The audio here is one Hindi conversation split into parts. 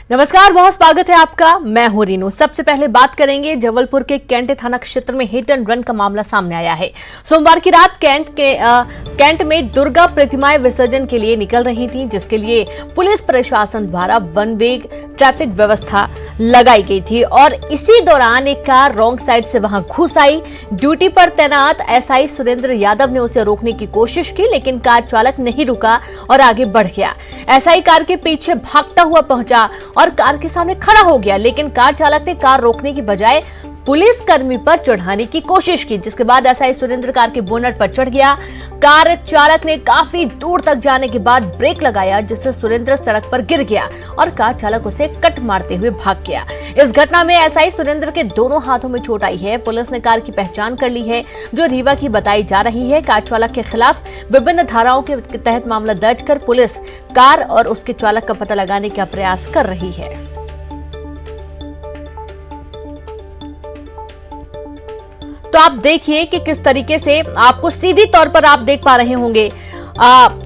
नमस्कार, बहुत स्वागत है आपका। मैं हूं रीनू। सबसे पहले बात करेंगे जबलपुर के कैंट थाना क्षेत्र में हिट एंड रन का मामला सामने आया है। सोमवार की रात कैंट में दुर्गा प्रतिमाएं विसर्जन के लिए निकल रही थी, जिसके लिए पुलिस प्रशासन द्वारा वन वे ट्रैफिक व्यवस्था लगाई गई थी और इसी दौरान एक कार रॉन्ग साइड से वहां घुस आई। ड्यूटी पर तैनात एसआई सुरेंद्र यादव ने उसे रोकने की कोशिश की, लेकिन कार चालक नहीं रुका और आगे बढ़ गया। एसआई कार के पीछे भागता हुआ पहुंचा और कार के सामने खड़ा हो गया, लेकिन कार चालक ने कार रोकने की बजाय पुलिस कर्मी पर चढ़ाने की कोशिश की, जिसके बाद एसआई सुरेंद्र कार के बोनट पर चढ़ गया। कार चालक ने काफी दूर तक जाने के बाद ब्रेक लगाया, जिससे सुरेंद्र सड़क पर गिर गया और कार चालक उसे कट मारते हुए भाग गया। इस घटना में एसआई सुरेंद्र के दोनों हाथों में चोट आई है। पुलिस ने कार की पहचान कर ली है, जो रीवा की बताई जा रही है। कार चालक के खिलाफ विभिन्न धाराओं के तहत मामला दर्ज कर पुलिस कार और उसके चालक का पता लगाने का प्रयास कर रही है। तो आप देखिए कि किस तरीके से आपको सीधी तौर पर आप देख पा रहे होंगे।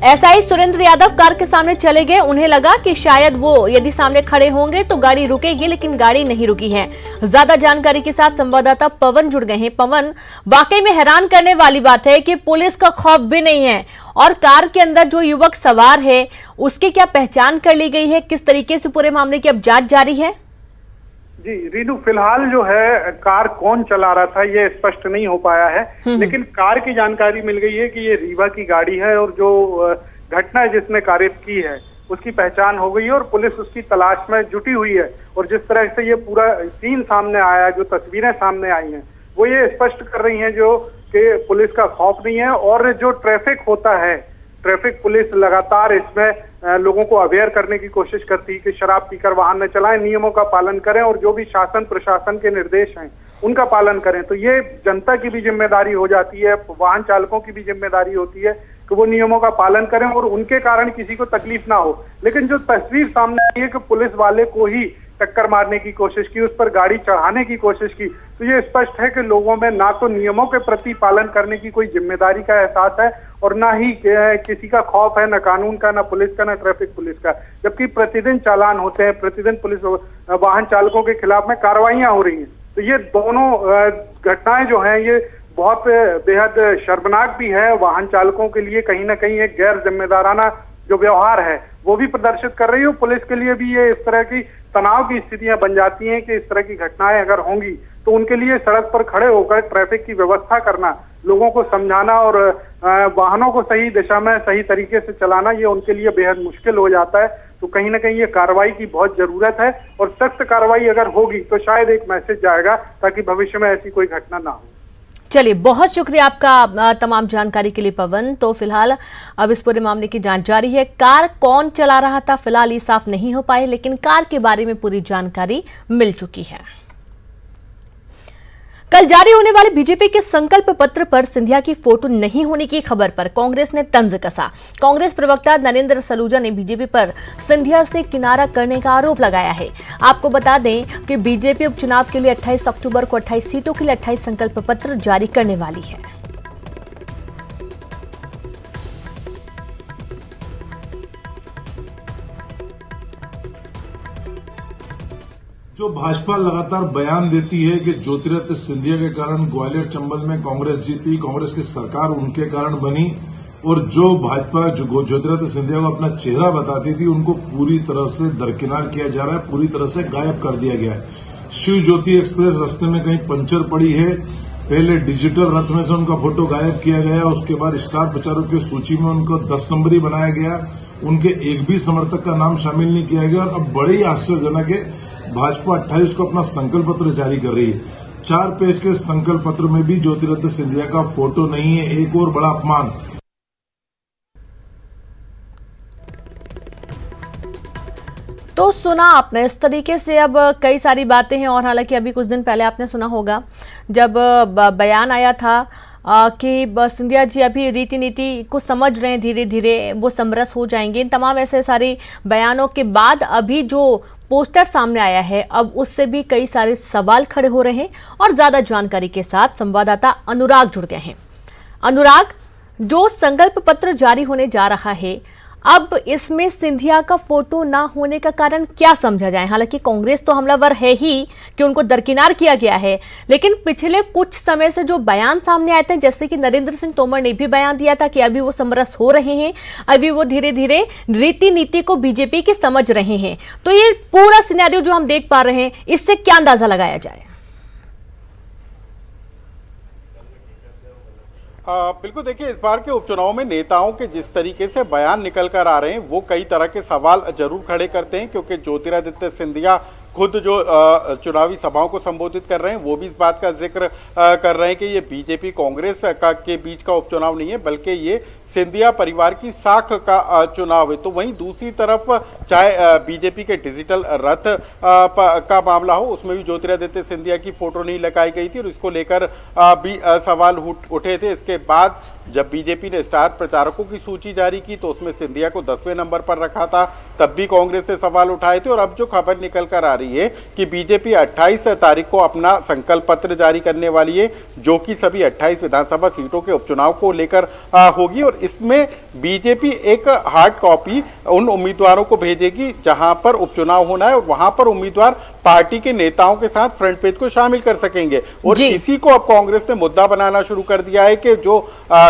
एसआई सुरेंद्र यादव कार के सामने चले गए। उन्हें लगा कि शायद वो यदि सामने खड़े होंगे तो गाड़ी रुकेगी, लेकिन गाड़ी नहीं रुकी है। ज्यादा जानकारी के साथ संवाददाता पवन जुड़ गए हैं। पवन, वाकई में हैरान करने वाली बात है कि पुलिस का खौफ भी नहीं है और कार के अंदर जो युवक सवार है उसकी क्या पहचान कर ली गई है? किस तरीके से पूरे मामले की अब जांच जारी है? जी रीनू, फिलहाल जो है कार कौन चला रहा था ये स्पष्ट नहीं हो पाया है, लेकिन कार की जानकारी मिल गई है कि ये रीवा की गाड़ी है और जो घटना जिसने कारित की है उसकी पहचान हो गई है और पुलिस उसकी तलाश में जुटी हुई है। और जिस तरह से ये पूरा सीन सामने आया, जो तस्वीरें सामने आई हैं, वो ये स्पष्ट कर रही हैं जो कि पुलिस का खौफ नहीं है। और जो ट्रैफिक होता है, ट्रैफिक पुलिस लगातार इसमें लोगों को अवेयर करने की कोशिश करती है कि शराब पीकर वाहन न चलाएं, नियमों का पालन करें और जो भी शासन प्रशासन के निर्देश हैं उनका पालन करें। तो ये जनता की भी जिम्मेदारी हो जाती है, वाहन चालकों की भी जिम्मेदारी होती है कि वो नियमों का पालन करें और उनके कारण किसी को तकलीफ ना हो। लेकिन जो तस्वीर सामने आई है कि पुलिस वाले को ही टक्कर मारने की कोशिश की, उस पर गाड़ी चढ़ाने की कोशिश की, तो ये स्पष्ट है कि लोगों में ना तो नियमों के प्रति पालन करने की कोई जिम्मेदारी का एहसास है और ना ही किसी का खौफ है, ना कानून का, ना पुलिस का, ना ट्रैफिक पुलिस का। जबकि प्रतिदिन चालान होते हैं, प्रतिदिन पुलिस वाहन चालकों के खिलाफ में कार्रवाइयां हो रही हैं। तो ये दोनों घटनाएं जो हैं ये बहुत बेहद शर्मनाक भी है वाहन चालकों के लिए। कहीं ना कहीं एक गैर जिम्मेदाराना जो व्यवहार है वो भी प्रदर्शित कर रही है। पुलिस के लिए भी ये इस तरह की तनाव की स्थितियां बन जाती हैं कि इस तरह की घटनाएं अगर होंगी तो उनके लिए सड़क पर खड़े होकर ट्रैफिक की व्यवस्था करना, लोगों को समझाना और वाहनों को सही दिशा में सही तरीके से चलाना, ये उनके लिए बेहद मुश्किल हो जाता है। तो कहीं ना कहीं ये कार्रवाई की बहुत जरूरत है और सख्त कार्रवाई अगर होगी तो शायद एक मैसेज जाएगा ताकि भविष्य में ऐसी कोई घटना ना हो। चलिए, बहुत शुक्रिया आपका तमाम जानकारी के लिए पवन। तो फिलहाल अब इस पूरे मामले की जांच जारी है। कार कौन चला रहा था फिलहाल ये साफ नहीं हो पाए, लेकिन कार के बारे में पूरी जानकारी मिल चुकी है। कल जारी होने वाले बीजेपी के संकल्प पत्र पर सिंधिया की फोटो नहीं होने की खबर पर कांग्रेस ने तंज कसा। कांग्रेस प्रवक्ता नरेंद्र सलूजा ने बीजेपी पर सिंधिया से किनारा करने का आरोप लगाया है। आपको बता दें कि बीजेपी उपचुनाव के लिए 28 अक्टूबर को 28 सीटों के लिए 28 संकल्प पत्र जारी करने वाली है। जो भाजपा लगातार बयान देती है कि ज्योतिरादित्य सिंधिया के कारण ग्वालियर चंबल में कांग्रेस जीती, कांग्रेस की सरकार उनके कारण बनी, और जो भाजपा जो ज्योतिरादित्य सिंधिया को अपना चेहरा बताती थी उनको पूरी तरह से दरकिनार किया जा रहा है, पूरी तरह से गायब कर दिया गया है। शिव ज्योति एक्सप्रेस रास्ते में कहीं पंचर पड़ी है। पहले डिजिटल रथ में से उनका फोटो गायब किया गया, उसके बाद स्टार प्रचारकों की सूची में उनको 10 नंबरी बनाया गया, उनके एक भी समर्थक का नाम शामिल नहीं किया गया। और अब बड़े ही आश्चर्यजनक है, भाजपा 28 को अपना संकल्प पत्र जारी कर रही है। 4 पेज के संकल्प पत्र में भी ज्योतिरादित्य सिंधिया का फोटो नहीं है। एक और बड़ा अपमान। तो सुना आपने इस तरीके से अब कई सारी बातें हैं। और हालांकि अभी कुछ दिन पहले आपने सुना होगा जब बयान आया था कि सिंधिया जी अभी रीति नीति को समझ रहे हैं, धीरे धीरे वो समरस हो जाएंगे। इन तमाम ऐसे सारे बयानों के बाद अभी जो पोस्टर सामने आया है, अब उससे भी कई सारे सवाल खड़े हो रहे हैं। और ज्यादा जानकारी के साथ संवाददाता अनुराग जुड़ गए हैं। अनुराग, जो संकल्प पत्र जारी होने जा रहा है, अब इसमें सिंधिया का फोटो ना होने का कारण क्या समझा जाए? हालांकि कांग्रेस तो हमलावर है ही कि उनको दरकिनार किया गया है, लेकिन पिछले कुछ समय से जो बयान सामने आए थे, जैसे कि नरेंद्र सिंह तोमर ने भी बयान दिया था कि अभी वो समरस हो रहे हैं, अभी वो धीरे धीरे रीति नीति को बीजेपी की समझ रहे हैं, तो ये पूरा सिनेरियो जो हम देख पा रहे हैं, इससे क्या अंदाजा लगाया जाए? बिल्कुल, देखिए, इस बार के उपचुनाव में नेताओं के जिस तरीके से बयान निकल कर आ रहे हैं वो कई तरह के सवाल जरूर खड़े करते हैं, क्योंकि ज्योतिरादित्य सिंधिया खुद जो चुनावी सभाओं को संबोधित कर रहे हैं वो भी इस बात का जिक्र कर रहे हैं कि ये बीजेपी कांग्रेस के बीच का उपचुनाव नहीं है, बल्कि ये सिंधिया परिवार की साख का चुनाव है। तो वहीं दूसरी तरफ चाहे बीजेपी के डिजिटल रथ का मामला हो, उसमें भी ज्योतिरादित्य सिंधिया की फोटो नहीं लगाई गई थी और इसको लेकर भी सवाल उठे थे। इसके बाद जब बीजेपी ने स्टार प्रचारकों की सूची जारी की तो उसमें सिंधिया को 10वें नंबर पर रखा था, तब भी कांग्रेस ने सवाल उठाए थे। और अब जो खबर निकल कर आ रही है कि बीजेपी 28 तारीख को अपना संकल्प पत्र जारी करने वाली है, जो कि सभी 28 विधानसभा सीटों के उपचुनाव को लेकर होगी, और इसमें बीजेपी एक हार्ड कॉपी उन उम्मीदवारों को भेजेगी जहां पर उपचुनाव होना है, और वहां पर उम्मीदवार पार्टी के नेताओं के साथ फ्रंट पेज को शामिल कर सकेंगे। और इसी को अब कांग्रेस ने मुद्दा बनाना शुरू कर दिया है कि जो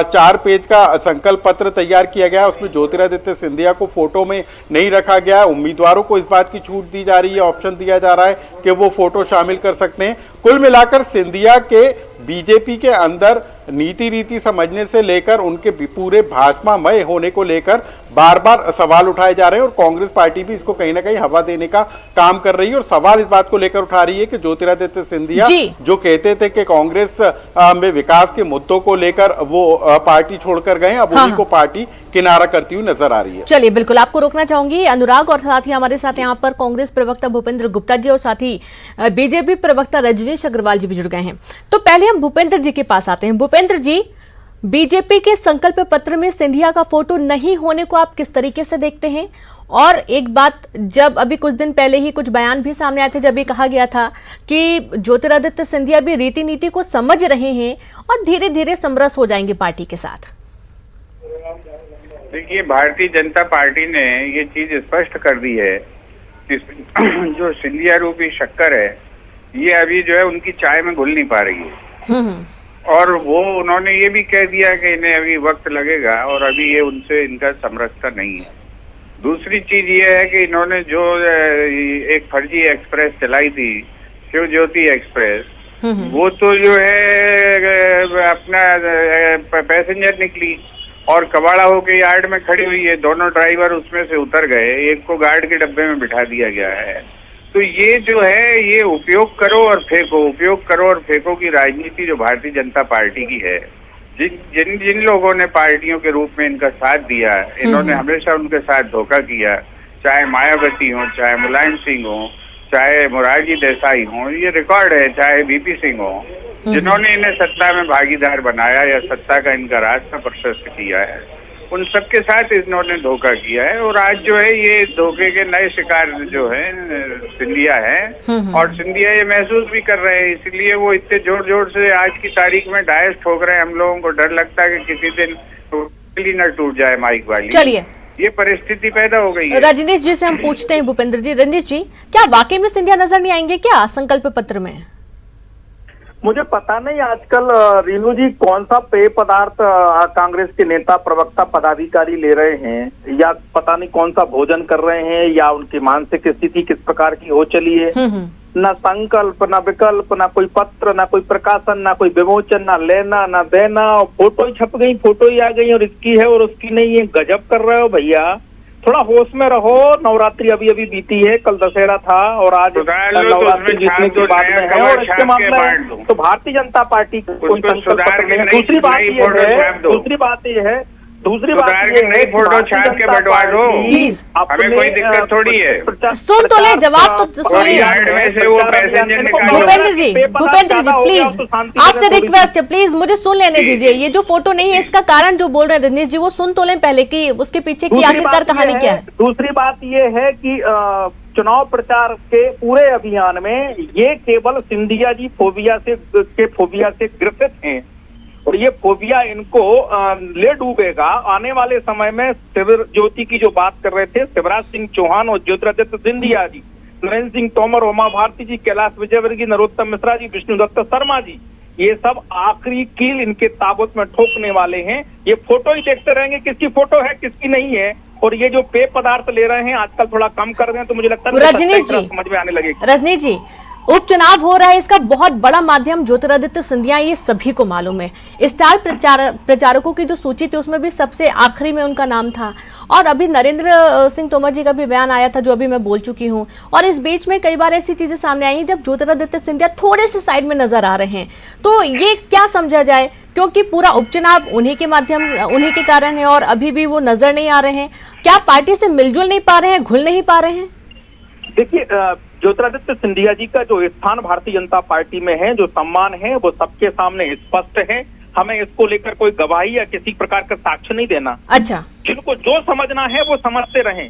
4 पेज का संकल्प पत्र तैयार किया गया है उसमें ज्योतिरादित्य सिंधिया को फोटो में नहीं रखा गया है। उम्मीदवारों को इस बात की छूट दी जा रही है, ऑप्शन दिया जा रहा है कि वो फोटो शामिल कर सकते हैं। कुल मिलाकर सिंधिया के बीजेपी के अंदर नीति रीति समझने से लेकर उनके पूरे भाजपामय होने को लेकर बार बार सवाल उठाए जा रहे हैं, और कांग्रेस पार्टी भी इसको कहीं ना कहीं हवा देने का काम कर रही है और सवाल इस बात को लेकर उठा रही है कि ज्योतिरादित्य सिंधिया जो कहते थे कि कांग्रेस में विकास के मुद्दों को लेकर वो पार्टी छोड़कर गए, अब उन्हीं को पार्टी किनारा करती हुई नजर आ रही है। चलिए, बिल्कुल आपको रोकना चाहूंगी अनुराग, और साथ ही हमारे साथ यहाँ पर कांग्रेस प्रवक्ता भूपेंद्र गुप्ता जी और साथ ही बीजेपी प्रवक्ता रजनीश अग्रवाल जी भी जुड़ गए हैं। तो पहले हम भूपेंद्र जी के पास आते हैं। भूपेंद्र जी, बीजेपी के संकल्प पत्र में सिंधिया का फोटो नहीं होने को आप किस तरीके से देखते हैं? और एक बात, जब अभी कुछ दिन पहले ही कुछ बयान भी सामने आए थे, जब ये कहा गया था कि ज्योतिरादित्य सिंधिया भी रीति नीति को समझ रहे हैं और धीरे धीरे समरस हो जाएंगे पार्टी के साथ। देखिए, भारतीय जनता पार्टी ने ये चीज स्पष्ट कर दी है कि जो सिंधिया रूपी शक्कर है ये अभी जो है उनकी चाय में घुल नहीं पा रही है, और वो उन्होंने ये भी कह दिया कि इन्हें अभी वक्त लगेगा और अभी ये उनसे इनका समरसता नहीं है। दूसरी चीज ये है कि इन्होंने जो एक फर्जी एक्सप्रेस चलाई थी, शिव ज्योति एक्सप्रेस, वो तो जो है अपना पैसेंजर निकली और कबाड़ा होके यार्ड में खड़ी हुई है, दोनों ड्राइवर उसमें से उतर गए, एक को गार्ड के डब्बे में बिठा दिया गया है। तो ये जो है ये उपयोग करो और फेंको, उपयोग करो और फेंको की राजनीति जो भारतीय जनता पार्टी की है, जिन लोगों ने पार्टियों के रूप में इनका साथ दिया, इन्होंने हमेशा उनके साथ धोखा किया, चाहे मायावती हो, चाहे मुलायम सिंह हो, चाहे मोरारजी देसाई हो, ये रिकॉर्ड है, चाहे वीपी सिंह हो, जिन्होंने इन्हें सत्ता में भागीदार बनाया या सत्ता का इनका रास्ता प्रशस्त किया है, उन सबके साथ इन्होंने धोखा किया है। और आज जो है ये धोखे के नए शिकार जो है सिंधिया है, और सिंधिया ये महसूस भी कर रहे हैं, इसलिए वो इतने जोर जोर से आज की तारीख में डायस ठोक रहे हैं। हम लोगों को डर लगता है कि किसी दिन न टूट जाए माइक वाली। चलिए, ये परिस्थिति पैदा हो गई है। रजनीश जी से हम पूछते हैं। भूपेंद्र जी, रजनीश जी, क्या वाकई में सिंधिया नजर नहीं आएंगे क्या संकल्प पत्र में? मुझे पता नहीं आजकल रीनू जी कौन सा पेय पदार्थ कांग्रेस के नेता प्रवक्ता पदाधिकारी ले रहे हैं, या पता नहीं कौन सा भोजन कर रहे हैं, या उनकी मानसिक स्थिति किस प्रकार की हो चली है। न संकल्प, न विकल्प, न कोई पत्र, न कोई प्रकाशन, न कोई विमोचन, न लेना न देना, फोटो ही छप गई, फोटो ही आ गई, और इसकी है और उसकी नहीं है। गजब कर रहे हो भैया, थोड़ा होश में रहो। नवरात्रि अभी अभी बीती है, कल दशहरा था और आज नवरात्रि जीतने के बाद में है, और इसके मामले में तो भारतीय जनता पार्टी कोई संकल्प पत्र नहीं है। दूसरी बात ये है फोटो छाप के बंटवा दो, हमें कोई दिक्कत थोड़ी है। सुन तो ले, जवाब तो सुनिए। भूपेंद्र जी प्लीज, आपसे रिक्वेस्ट है, प्लीज मुझे सुन लेने दीजिए। ये जो फोटो नहीं है इसका कारण जो बोल रहे हैं रजनीश जी, वो सुन तो लें पहले कि उसके पीछे की आखिरकार कहानी क्या है। दूसरी बात ये है कि चुनाव प्रचार के पूरे अभियान में ये केवल सिंधिया जी फोबिया से ग्रसित हैं। और ये फोबिया इनको ले डूबेगा। आने वाले समय में शिविर ज्योति की जो बात कर रहे थे शिवराज सिंह चौहान और ज्योतिरादित्य सिंधिया जी, नरेंद्र सिंह तोमर, उमा भारती जी, कैलाश विजयवर्गीय, नरोत्तम मिश्रा जी, विष्णुदत्त शर्मा जी, ये सब आखिरी कील इनके ताबूत में ठोकने वाले हैं। ये फोटो ही देखते रहेंगे किसकी फोटो है किसकी नहीं है। और ये जो पेय पदार्थ ले रहे हैं आजकल थोड़ा कम कर रहे हैं, तो मुझे लगता है रजनीश जी समझ में आने लगेगी। रजनीश जी, उपचुनाव हो रहा है, इसका बहुत बड़ा माध्यम ज्योतिरादित्य सिंधिया, ये सभी को मालूम है। स्टार प्रचारकों की जो सूची थी उसमें भी सबसे आखिरी में उनका नाम था। और अभी नरेंद्र सिंह तोमर जी का भी बयान आया था जो अभी मैं बोल चुकी हूँ। और इस बीच में कई बार ऐसी चीजें सामने आई हैं जब ज्योतिरादित्य सिंधिया थोड़े से साइड में नजर आ रहे हैं। तो ये क्या समझा जाए, क्योंकि पूरा उपचुनाव उन्हीं के कारण है और अभी भी वो नजर नहीं आ रहे हैं। क्या पार्टी से मिलजुल नहीं पा रहे हैं, घुल नहीं पा रहे हैं? देखिए, ज्योतिरादित्य सिंधिया जी का जो स्थान भारतीय जनता पार्टी में है, जो सम्मान है, वो सबके सामने स्पष्ट है। हमें इसको लेकर कोई गवाही या किसी प्रकार का साक्ष्य नहीं देना। अच्छा, जिनको जो समझना है वो समझते रहें।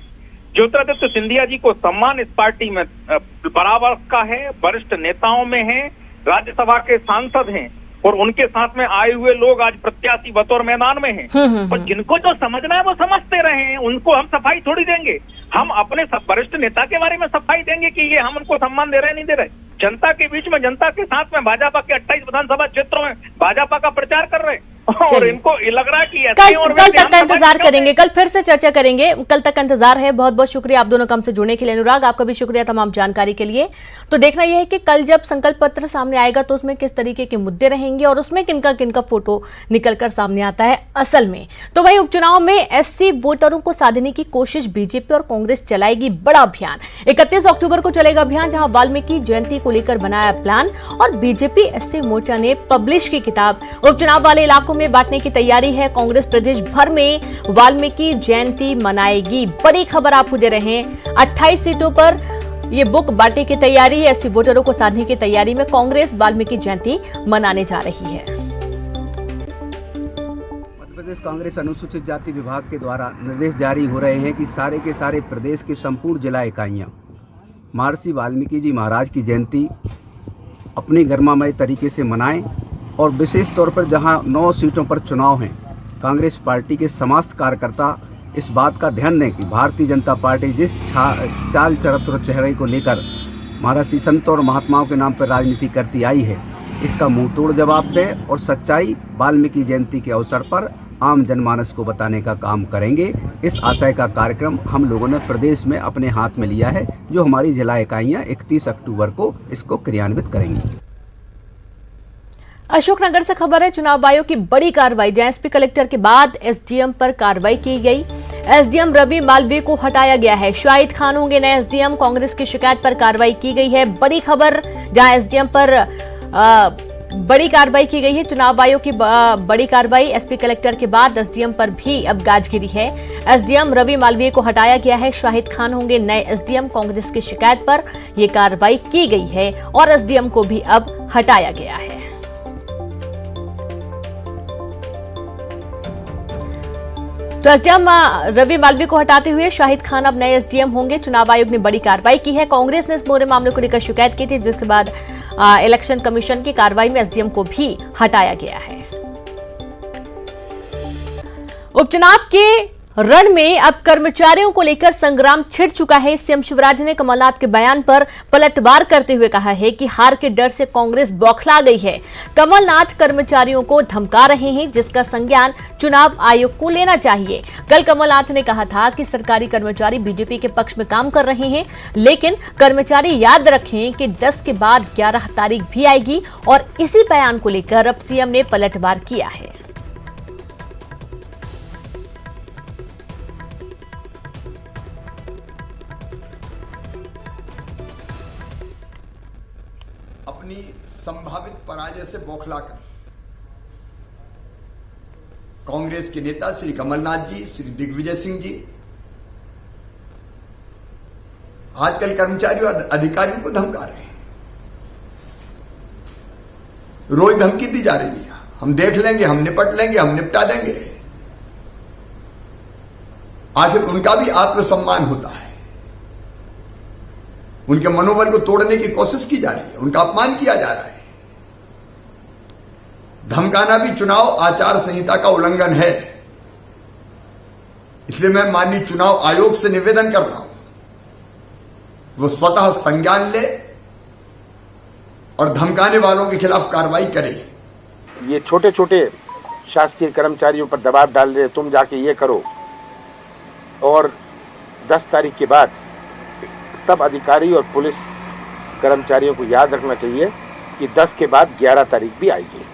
ज्योतिरादित्य सिंधिया जी को सम्मान इस पार्टी में बराबर का है, वरिष्ठ नेताओं में है, राज्यसभा के सांसद हैं और उनके साथ में आए हुए लोग आज प्रत्याशी बतौर मैदान में हैं। और जिनको जो समझना है वो समझते रहे, उनको हम सफाई थोड़ी देंगे। हम अपने वरिष्ठ नेता के बारे में सफाई देंगे कि ये हम उनको सम्मान दे रहे नहीं दे रहे। जनता के बीच में, जनता के साथ में भाजपा के 28 विधानसभा क्षेत्रों में भाजपा का प्रचार कर रहे हैं और इनको लग रहा है कि कल तक का इंतजार करेंगे, कल फिर से चर्चा करेंगे। कल तक का इंतजार है। बहुत बहुत शुक्रिया आप दोनों का हमसे जुड़ने के लिए। अनुराग, आपका भी शुक्रिया तमाम जानकारी के लिए। तो देखना यह है कि कल जब संकल्प पत्र सामने आएगा तो उसमें किस तरीके के मुद्दे रहेंगे और उसमें किनका किनका फोटो निकलकर सामने आता है असल में। तो वही उपचुनाव में एससी वोटरों को साधने की कोशिश बीजेपी और कांग्रेस चलाएगी बड़ा अभियान। 31 अक्टूबर को चलेगा अभियान, जहां वाल्मीकि जयंती को लेकर बनाया प्लान और बीजेपी एससी मोर्चा ने पब्लिश की किताब। उपचुनाव वाले इलाकों में बांटने की तैयारी है। कांग्रेस प्रदेश भर में वाल्मीकि जयंती मनाएगी। बड़ी खबर आपको दे रहे हैं, 28 सीटों पर ये बुक बांटने की तैयारी है। एससी वोटरों को साधने की तैयारी में कांग्रेस वाल्मीकि जयंती मनाने जा रही है। मध्य प्रदेश कांग्रेस अनुसूचित जाति विभाग के द्वारा निर्देश जारी हो रहे हैं कि सारे के सारे प्रदेश के संपूर्ण जिला इकाइयां महर्षि वाल्मीकि जी महाराज की जयंती अपने गरिमामय तरीके से मनाएं और विशेष तौर पर जहां 9 सीटों पर चुनाव हैं, कांग्रेस पार्टी के समस्त कार्यकर्ता इस बात का ध्यान दें कि भारतीय जनता पार्टी जिस चाल चरित्र चेहरे को लेकर महर्षि संत और महात्माओं के नाम पर राजनीति करती आई है, इसका मुंहतोड़ जवाब दें और सच्चाई वाल्मीकि जयंती के अवसर पर आम जनमानस को बताने का काम करेंगे। इस आशय का कार्यक्रम हम लोगों ने प्रदेश में अपने हाथ में लिया है, जो हमारी जिला इकाइयां 31 अक्टूबर को इसको क्रियान्वित करेंगी। अशोकनगर से खबर है, चुनाव आयोग की बड़ी कार्रवाई। जहां एसपी कलेक्टर के बाद एसडीएम पर कार्रवाई की गई। एसडीएम रवि मालवीय को हटाया गया है। शाहिद खान होंगे नए एसडीएम। कांग्रेस की शिकायत पर कार्रवाई की गई है। बड़ी खबर, जहां एसडीएम पर बड़ी कार्रवाई की गई है। चुनाव आयोग की बड़ी कार्रवाई। एसपी कलेक्टर के बाद एसडीएम पर भी अब गाजगिरी है। एसडीएम रवि मालवीय को हटाया गया है। शाहिद खान होंगे नए एसडीएम। कांग्रेस की शिकायत पर यह कार्रवाई की गई है और एसडीएम को भी अब हटाया गया है। तो एसडीएम रवि मालवीय को हटाते हुए शाहिद खान अब नए एसडीएम होंगे। चुनाव आयोग ने बड़ी कार्रवाई की है। कांग्रेस ने इस पूरे मामले को लेकर शिकायत की थी, जिसके बाद इलेक्शन कमीशन की कार्रवाई में एसडीएम को भी हटाया गया है। उपचुनाव के रण में अब कर्मचारियों को लेकर संग्राम छिड़ चुका है। सीएम शिवराज ने कमलनाथ के बयान पर पलटवार करते हुए कहा है कि हार के डर से कांग्रेस बौखला गई है। कमलनाथ कर्मचारियों को धमका रहे हैं, जिसका संज्ञान चुनाव आयोग को लेना चाहिए। कल कमलनाथ ने कहा था कि सरकारी कर्मचारी बीजेपी के पक्ष में काम कर रहे हैं, लेकिन कर्मचारी याद रखें कि 10 के बाद 11 तारीख भी आएगी और इसी बयान को लेकर अब सीएम ने पलटवार किया है। अपनी संभावित पराजय से बौखलाकर कांग्रेस के नेता श्री कमलनाथ जी, श्री दिग्विजय सिंह जी आजकल कर्मचारियों और अधिकारियों को धमका रहे हैं। रोज धमकी दी जा रही है, हम देख लेंगे, हम निपट लेंगे, हम निपटा देंगे। आखिर उनका भी आत्मसम्मान होता है, उनके मनोबल को तोड़ने की कोशिश की जा रही है, उनका अपमान किया जा रहा है। धमका धमकाना भी चुनाव आचार संहिता का उल्लंघन है। इसलिए मैं माननीय चुनाव आयोग से निवेदन करता हूं, वो स्वतः संज्ञान ले और धमकाने वालों के खिलाफ कार्रवाई करे। ये छोटे छोटे शासकीय कर्मचारियों पर दबाव डाल रहे, तुम जाके ये करो, और 10 तारीख के बाद सब अधिकारी और पुलिस कर्मचारियों को याद रखना चाहिए कि 10 के बाद 11 तारीख भी आएगी।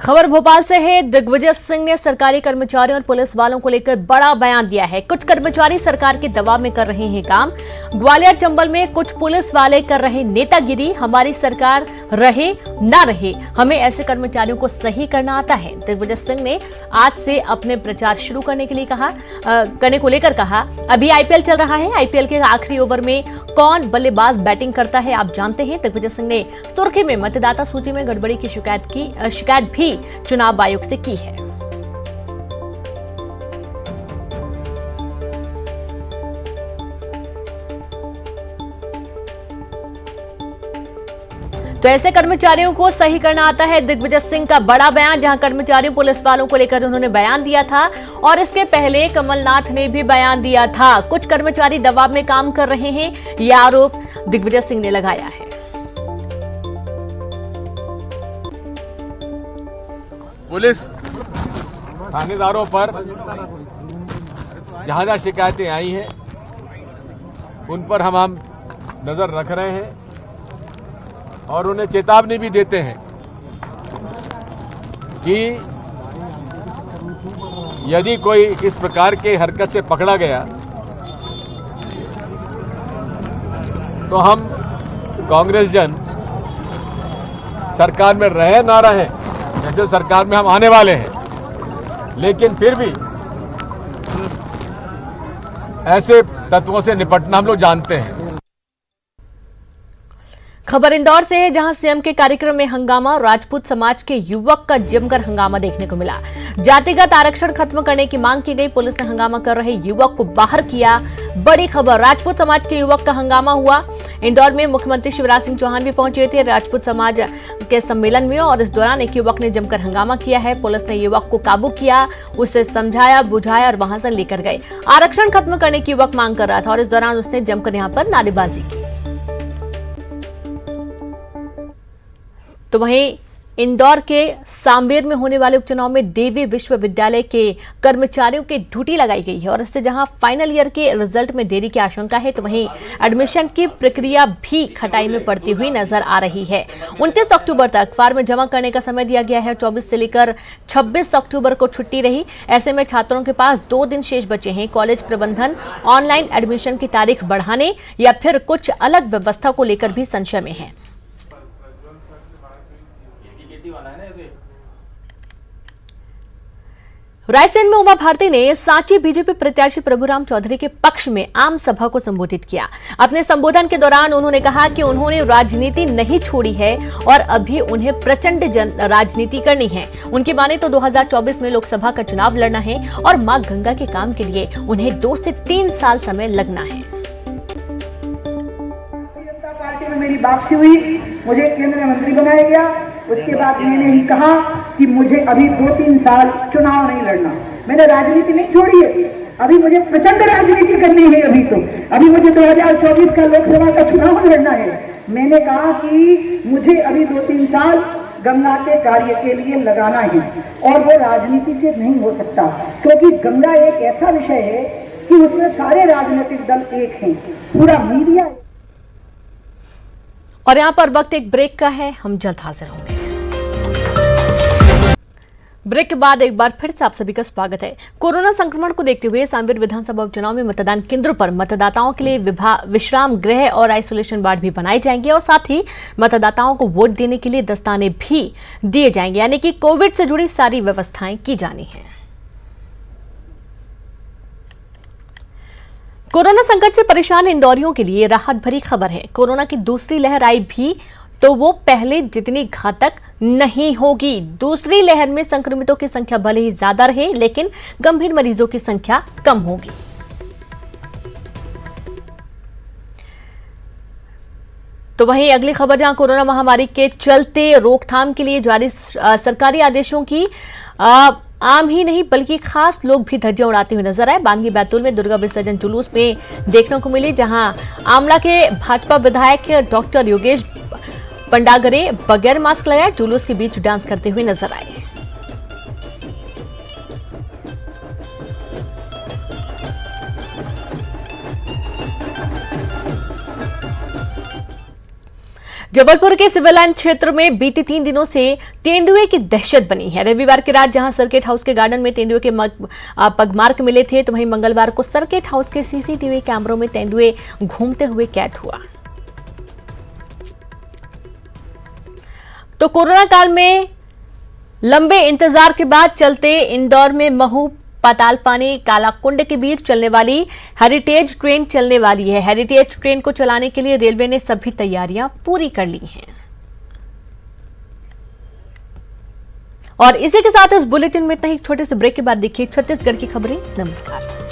खबर भोपाल से है। दिग्विजय सिंह ने सरकारी कर्मचारियों और पुलिस वालों को लेकर बड़ा बयान दिया है। कुछ कर्मचारी सरकार के दबाव में कर रहे हैं काम। ग्वालियर चंबल में कुछ पुलिस वाले कर रहे नेतागिरी। हमारी सरकार रहे ना रहे, हमें ऐसे कर्मचारियों को सही करना आता है। दिग्विजय सिंह ने आज से अपने प्रचार शुरू करने को लेकर कहा, अभी आईपीएल चल रहा है। आईपीएल के आखिरी ओवर में कौन बल्लेबाज बैटिंग करता है आप जानते हैं। दिग्विजय सिंह ने सुर्खी में मतदाता सूची में गड़बड़ी की शिकायत भी चुनाव आयोग से की है। तो ऐसे कर्मचारियों को सही करना आता है। दिग्विजय सिंह का बड़ा बयान, जहां कर्मचारियों पुलिस वालों को लेकर उन्होंने बयान दिया था और इसके पहले कमलनाथ ने भी बयान दिया था। कुछ कर्मचारी दबाव में काम कर रहे हैं, यह आरोप दिग्विजय सिंह ने लगाया है। पुलिस थानेदारों पर जहां शिकायतें आई हैं उन पर हम नजर रख रहे हैं और उन्हें चेतावनी भी देते हैं कि यदि कोई इस प्रकार के हरकत से पकड़ा गया तो हम कांग्रेस जन सरकार में रहे ना रहे, जैसे सरकार में हम आने वाले हैं, लेकिन फिर भी ऐसे तत्वों से निपटना हम लोग जानते हैं। खबर इंदौर से है, जहां सीएम के कार्यक्रम में हंगामा। राजपूत समाज के युवक का जमकर हंगामा देखने को मिला। जातिगत आरक्षण खत्म करने की मांग की गई। पुलिस ने हंगामा कर रहे युवक को बाहर किया। बड़ी खबर, राजपूत समाज के युवक का हंगामा हुआ। इंदौर में मुख्यमंत्री शिवराज सिंह चौहान भी पहुंचे थे राजपूत समाज के सम्मेलन में और इस दौरान एक युवक ने जमकर हंगामा किया है। पुलिस ने युवक को काबू किया, उसे समझाया बुझाया और वहां से लेकर गए। आरक्षण खत्म करने की युवक मांग कर रहा था और इस दौरान उसने जमकर यहां पर नारेबाजी की। तो वहीं इंदौर के सांवेर में होने वाले उपचुनाव में देवी विश्वविद्यालय के कर्मचारियों की ड्यूटी लगाई गई है और इससे जहां फाइनल ईयर के रिजल्ट में देरी की आशंका है, तो वहीं एडमिशन की प्रक्रिया भी खटाई में पड़ती हुई नजर आ रही है। 29 अक्टूबर तक फॉर्म जमा करने का समय दिया गया है। 24 से लेकर 26 अक्टूबर को छुट्टी रही। ऐसे में छात्रों के पास 2 दिन शेष बचे हैं। कॉलेज प्रबंधन ऑनलाइन एडमिशन की तारीख बढ़ाने या फिर कुछ अलग व्यवस्था को लेकर भी संशय में है। रायसेन में उमा भारती ने सांची बीजेपी प्रत्याशी प्रभुराम चौधरी के पक्ष में आम सभा को संबोधित किया। अपने संबोधन के दौरान उन्होंने कहा कि उन्होंने राजनीति नहीं छोड़ी है और अभी उन्हें प्रचंड राजनीति करनी है। उनकी माने तो 2024 में लोकसभा का चुनाव लड़ना है और मां गंगा के काम के लिए उन्हें 2 से 3 साल समय लगना है। जनता पार्टी में मेरी वापसी हुई, मुझे केंद्रीय मंत्री बनाया गया। उसके बाद मैंने ही कहा कि मुझे अभी 2-3 साल चुनाव नहीं लड़ना। मैंने राजनीति नहीं छोड़ी है, अभी मुझे प्रचंड राजनीति करनी है। अभी मुझे 2024 का लोकसभा का चुनाव लड़ना है। मैंने कहा कि मुझे अभी 2-3 साल गंगा के कार्य के लिए लगाना है और वो राजनीति से नहीं हो सकता, क्योंकि गंगा एक ऐसा विषय है कि उसमें सारे राजनीतिक दल एक हैं, पूरा मीडिया। और यहां पर वक्त एक ब्रेक का है, हम जल्द हाजिर होंगे। ब्रेक के बाद एक बार फिर से आप सभी का स्वागत है। कोरोना संक्रमण को देखते हुए सांवेर विधानसभा उपचुनाव में मतदान केंद्रों पर मतदाताओं के लिए विश्राम गृह और आइसोलेशन वार्ड भी बनाए जाएंगे और साथ ही मतदाताओं को वोट देने के लिए दस्ताने भी दिए जाएंगे, यानी कि कोविड से जुड़ी सारी व्यवस्थाएं की जानी है। कोरोना संकट से परेशान इंदौरियों के लिए राहत भरी खबर है। कोरोना की दूसरी लहर आई भी तो वो पहले जितनी घातक नहीं होगी। दूसरी लहर में संक्रमितों की संख्या भले ही ज्यादा रहे, लेकिन गंभीर मरीजों की संख्या कम होगी। तो वहीं अगली खबर, जहां कोरोना महामारी के चलते रोकथाम के लिए जारी सरकारी आदेशों की आम ही नहीं बल्कि खास लोग भी धज्जियां उड़ाते हुए नजर आए। बानगी बैतूल में दुर्गा विसर्जन जुलूस में देखने को मिली, जहां आमला के भाजपा विधायक डॉक्टर योगेश पंडागरे बगैर मास्क लगाए जुलूस के बीच डांस करते हुए नजर आए। जबलपुर के सिविल लाइन क्षेत्र में बीते 3 दिनों से तेंदुए की दहशत बनी है। रविवार की रात जहां सर्किट हाउस के गार्डन में तेंदुए के पगमार्क मिले थे, तो वहीं मंगलवार को सर्किट हाउस के सीसीटीवी कैमरों में तेंदुए घूमते हुए कैद हुआ। तो कोरोना काल में लंबे इंतजार के बाद चलते इंदौर में महू पातालपानी कालाकुंड के बीच चलने वाली हेरिटेज ट्रेन चलने वाली है। हेरिटेज ट्रेन को चलाने के लिए रेलवे ने सभी तैयारियां पूरी कर ली हैं। और इसी के साथ इस बुलेटिन में इतना ही। छोटे से ब्रेक के बाद देखिए छत्तीसगढ़ की खबरें। नमस्कार।